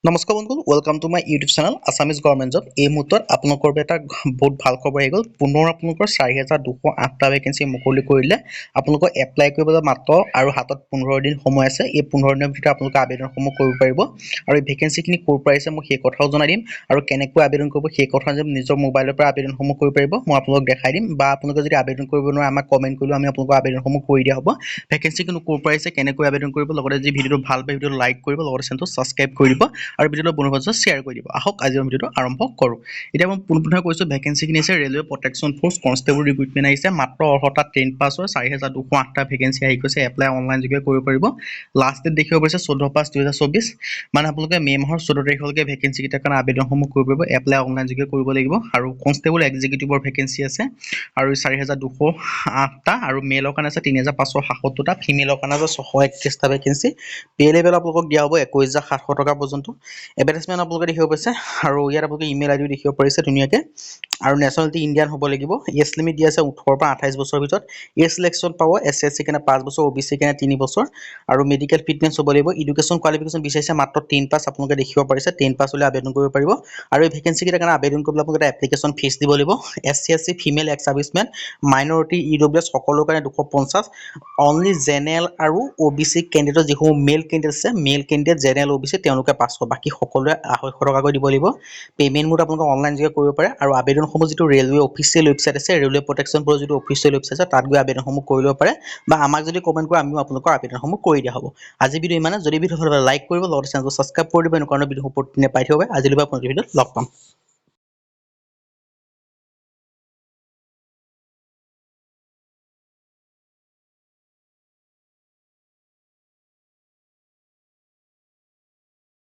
নমস্কাৰ বন্ধু welcome to my YouTube channel Assamese government job. এই মুহূৰ্তত আপোনালোকৰ বাবে এটা বহুত ভাল খবৰ আহি গ'ল। পুনৰ আপোনালোকৰ 4208টা ভেকেঞ্চি মুকলি কৰিলে। আপোনালোকক এপ্লাই কৰিবলৈ মাত্ৰ আৰু হাতত 15 দিন সময় আছে। এই 15 দিনৰ ভিতৰত আপোনালোকে আবেদনসমূহ কৰিব পাৰিব আৰু এই ভেকেঞ্চিখিনি ক'ৰ পৰা আহিছে মই সেই কথাও জনাই দিম আৰু কেনেকৈ আবেদন কৰিব সেই কথা নিজৰ মোবাইলৰ পৰা আবেদনসমূহ কৰিব পাৰিব মই আপোনালোকক দেখাই দিম, বা আপোনালোকে যদি আবেদন কৰিব নোৱাৰে আমাক কমেণ্ট কৰিলেও আমি আপোনালোকৰ আবেদনসমূহ কৰি দিয়া হ'ব। ভেকেঞ্চিখিনি ক'ৰ পৰা আহিছে, কেনেকৈ আবেদন কৰিব, লগতে যি ভিডিঅ'টো ভাল পায় ভিডিঅ'টো লাইক কৰিব, লগতে চেনেলটো ছাবস্ক্ৰাইব কৰি দিব আৰু ভিডিঅ'টো বন্ধুৰ মাজত শ্বেয়াৰ কৰি দিব। আহক আজিৰ ভিডিঅ'টো আৰম্ভ কৰোঁ। এতিয়া মই পোনপ্ৰথমে কৈছোঁ ভেকেঞ্চিখিনি আছে railway protection force constable recruitment আহিছে। মাত্ৰ অৰ্হতা 10 পাছ হয়। 4208টা ভেকেঞ্চি আহি গৈছে। এপ্লাই অনলাইন যোগে কৰিব পাৰিব। লাষ্ট ডেট দেখিব পাৰিছে 14/5/2024, মানে আপোনালোকে মে' মাহৰ 14 তাৰিখলৈকে ভেকেঞ্চিকেইটাৰ কাৰণে আবেদনসমূহ কৰিব পাৰিব। এপ্লাই অনলাইন যোগে কৰিব লাগিব আৰু কনষ্টেবল এক্সিকিউটিভৰ ভেকেঞ্চি আছে আৰু 4208টা আৰু মেলৰ কাৰণে আছে 3577টা, ফিমেলৰ কাৰণে আছে 631টা ভেকেঞ্চি। পে' লেভেল আপোনালোকক দিয়া হ'ব 21,700 টকা পৰ্যন্ত। এডভাৰটাইজমেণ্ট আপোনালোকে দেখিব পাৰিছে আৰু ইয়াত আপোনালোকে ইমেইল আইডিও দেখিব পাৰিছে ধুনীয়াকৈ। আৰু নেশ্যনেলিটি ইণ্ডিয়ান হ'ব লাগিব। এজ লিমিট দিয়া আছে 18 পৰা 28 বছৰৰ ভিতৰত। এজ চিলেকশ্যন পাব SC কাৰণে 5 বছৰ, OBC কাৰণে 3 বছৰ আৰু মেডিকেল ফিটনেছ হ'ব লাগিব। এডুকেশ্যন কোৱালিফিকেশ্যন বিচাৰিছে মাত্ৰ 10 পাছ। আপোনালোকে দেখিব পাৰিছে 10 পাছ হ'লে আবেদন কৰিব পাৰিব আৰু এই ভেকেঞ্চিকেইটাৰ কাৰণে আবেদন কৰিবলৈ আপোনালোকে এটা এপ্লিকেশ্যন ফিজ দিব লাগিব। SC female x servicemen, minority EWS সকলৰ কাৰণে 250। অনলি জেনেৰেল আৰু OBC কেণ্ডিডেটৰ যিসমূহ মেল কেণ্ডিডেট আছে, মেল কেণ্ডিডেট জেনেৰেল OBC তেওঁলোকে 500, বাকী সকলোৱে 250 টকাকৈ দিব লাগিব। পে'মেণ্ট মোড আপোনালোকে অনলাইন যোগে কৰিব পাৰে আৰু আবেদনসমূহ যিটো ৰেলৱে অফিচিয়েল ৱেবছাইট আছে, ৰেলৱে প্ৰটেকশ্যন ফ'ৰ্চৰ যিটো অফিচিয়েল ৱেবছাইট আছে তাত গৈ আবেদনসমূহ কৰি ল'ব পাৰে, বা আমাক যদি কমেণ্ট কৰে আমিও আপোনালোকৰ আবেদনসমূহ কৰি দিয়া হ'ব। আজি ভিডিঅ' ইমানে। যদি ভিডিঅ' ভাল লাগে লাইক কৰিব, লগতে চেনেলটো ছাবস্ক্ৰাইব কৰি দিব। এনেকুৱা ধৰণৰ ভিডিঅ'সমূহ প্ৰতিদিনে পাই থাকিব। আজিলৈ আপোনালোকৰ ভিডিঅ'ত লগ পাম।